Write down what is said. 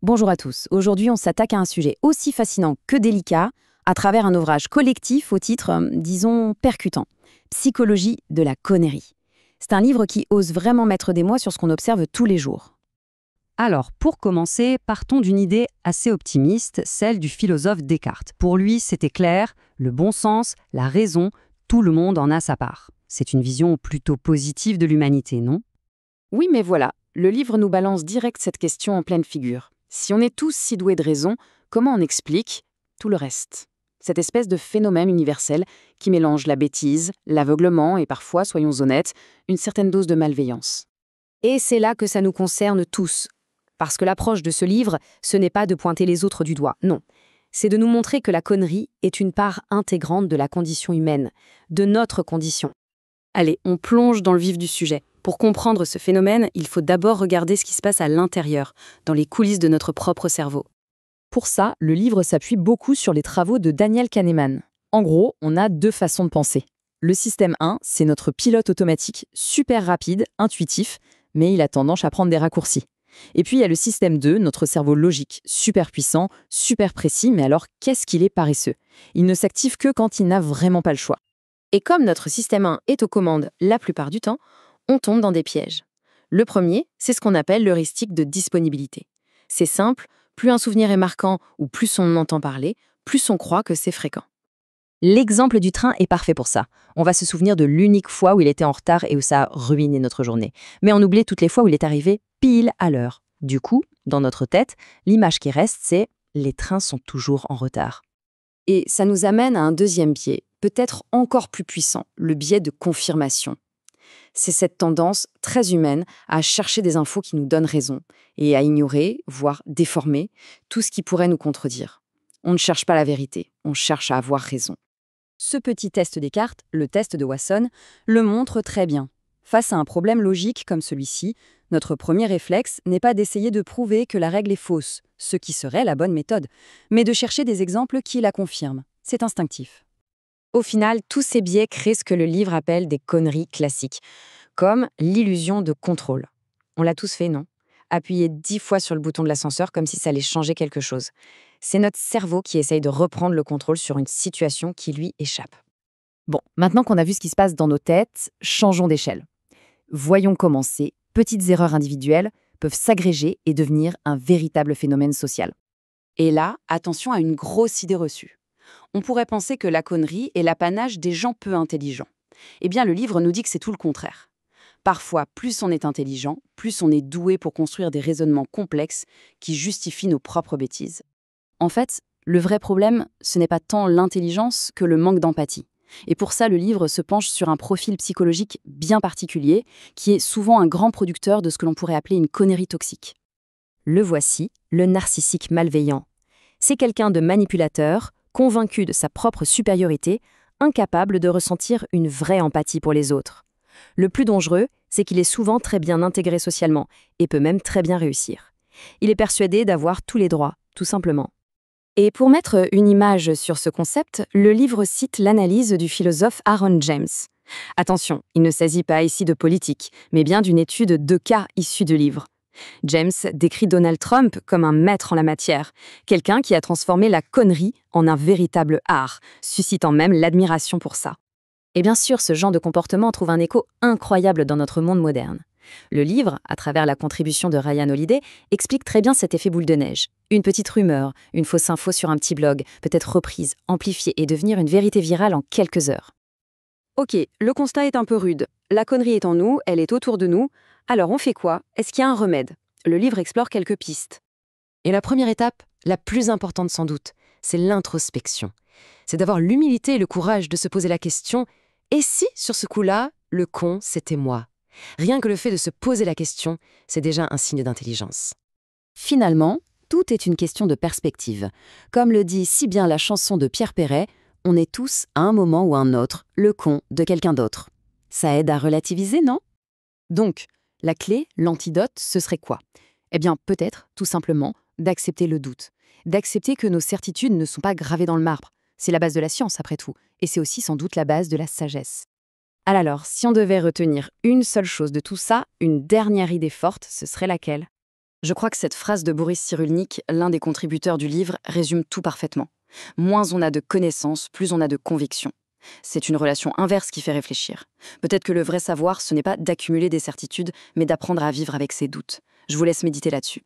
Bonjour à tous. Aujourd'hui, on s'attaque à un sujet aussi fascinant que délicat à travers un ouvrage collectif au titre, disons, percutant. Psychologie de la connerie. C'est un livre qui ose vraiment mettre des mots sur ce qu'on observe tous les jours. Alors, pour commencer, partons d'une idée assez optimiste, celle du philosophe Descartes. Pour lui, c'était clair, le bon sens, la raison, tout le monde en a sa part. C'est une vision plutôt positive de l'humanité, non? Oui, mais voilà, le livre nous balance direct cette question en pleine figure. Si on est tous si doués de raison, comment on explique tout le reste? Cette espèce de phénomène universel qui mélange la bêtise, l'aveuglement et parfois, soyons honnêtes, une certaine dose de malveillance. Et c'est là que ça nous concerne tous. Parce que l'approche de ce livre, ce n'est pas de pointer les autres du doigt, non. C'est de nous montrer que la connerie est une part intégrante de la condition humaine, de notre condition. Allez, on plonge dans le vif du sujet. Pour comprendre ce phénomène, il faut d'abord regarder ce qui se passe à l'intérieur, dans les coulisses de notre propre cerveau. Pour ça, le livre s'appuie beaucoup sur les travaux de Daniel Kahneman. En gros, on a deux façons de penser. Le système 1, c'est notre pilote automatique, super rapide, intuitif, mais il a tendance à prendre des raccourcis. Et puis il y a le système 2, notre cerveau logique, super puissant, super précis, mais alors qu'est-ce qu'il est paresseux? Il ne s'active que quand il n'a vraiment pas le choix. Et comme notre système 1 est aux commandes la plupart du temps, on tombe dans des pièges. Le premier, c'est ce qu'on appelle l'heuristique de disponibilité. C'est simple, plus un souvenir est marquant ou plus on en entend parler, plus on croit que c'est fréquent. L'exemple du train est parfait pour ça. On va se souvenir de l'unique fois où il était en retard et où ça a ruiné notre journée. Mais on oublie toutes les fois où il est arrivé pile à l'heure. Du coup, dans notre tête, l'image qui reste, c'est « les trains sont toujours en retard ». Et ça nous amène à un deuxième biais, peut-être encore plus puissant, le biais de confirmation. C'est cette tendance très humaine à chercher des infos qui nous donnent raison et à ignorer, voire déformer, tout ce qui pourrait nous contredire. On ne cherche pas la vérité, on cherche à avoir raison. Ce petit test Descartes, le test de Watson, le montre très bien. Face à un problème logique comme celui-ci, notre premier réflexe n'est pas d'essayer de prouver que la règle est fausse, ce qui serait la bonne méthode, mais de chercher des exemples qui la confirment. C'est instinctif. Au final, tous ces biais créent ce que le livre appelle des conneries classiques, comme l'illusion de contrôle. On l'a tous fait, non? Appuyer 10 fois sur le bouton de l'ascenseur comme si ça allait changer quelque chose. C'est notre cerveau qui essaye de reprendre le contrôle sur une situation qui lui échappe. Bon, maintenant qu'on a vu ce qui se passe dans nos têtes, changeons d'échelle. Voyons comment ces petites erreurs individuelles peuvent s'agréger et devenir un véritable phénomène social. Et là, attention à une grosse idée reçue. On pourrait penser que la connerie est l'apanage des gens peu intelligents. Eh bien, le livre nous dit que c'est tout le contraire. Parfois, plus on est intelligent, plus on est doué pour construire des raisonnements complexes qui justifient nos propres bêtises. En fait, le vrai problème, ce n'est pas tant l'intelligence que le manque d'empathie. Et pour ça, le livre se penche sur un profil psychologique bien particulier, qui est souvent un grand producteur de ce que l'on pourrait appeler une connerie toxique. Le voici, le narcissique malveillant. C'est quelqu'un de manipulateur, convaincu de sa propre supériorité, incapable de ressentir une vraie empathie pour les autres. Le plus dangereux, c'est qu'il est souvent très bien intégré socialement et peut même très bien réussir. Il est persuadé d'avoir tous les droits, tout simplement. Et pour mettre une image sur ce concept, le livre cite l'analyse du philosophe Aaron James. Attention, il ne s'agit pas ici de politique, mais bien d'une étude de cas issue du livre. James décrit Donald Trump comme un maître en la matière, quelqu'un qui a transformé la connerie en un véritable art, suscitant même l'admiration pour ça. Et bien sûr, ce genre de comportement trouve un écho incroyable dans notre monde moderne. Le livre, à travers la contribution de Ryan Holiday, explique très bien cet effet boule de neige. Une petite rumeur, une fausse info sur un petit blog, peut être reprise, amplifiée et devenir une vérité virale en quelques heures. Ok, le constat est un peu rude. La connerie est en nous, elle est autour de nous. Alors on fait quoi? Est-ce qu'il y a un remède? Le livre explore quelques pistes. Et la première étape, la plus importante sans doute, c'est l'introspection. C'est d'avoir l'humilité et le courage de se poser la question « Et si, sur ce coup-là, le con, c'était moi ?» Rien que le fait de se poser la question, c'est déjà un signe d'intelligence. Finalement, tout est une question de perspective. Comme le dit si bien la chanson de Pierre Perret, on est tous, à un moment ou un autre, le con de quelqu'un d'autre. Ça aide à relativiser, non? Donc, la clé, l'antidote, ce serait quoi? Eh bien, peut-être, tout simplement, d'accepter le doute. D'accepter que nos certitudes ne sont pas gravées dans le marbre. C'est la base de la science, après tout. Et c'est aussi sans doute la base de la sagesse. Alors, si on devait retenir une seule chose de tout ça, une dernière idée forte, ce serait laquelle? Je crois que cette phrase de Boris Cyrulnik, l'un des contributeurs du livre, résume tout parfaitement. Moins on a de connaissances, plus on a de convictions. C'est une relation inverse qui fait réfléchir. Peut-être que le vrai savoir, ce n'est pas d'accumuler des certitudes, mais d'apprendre à vivre avec ses doutes. Je vous laisse méditer là-dessus.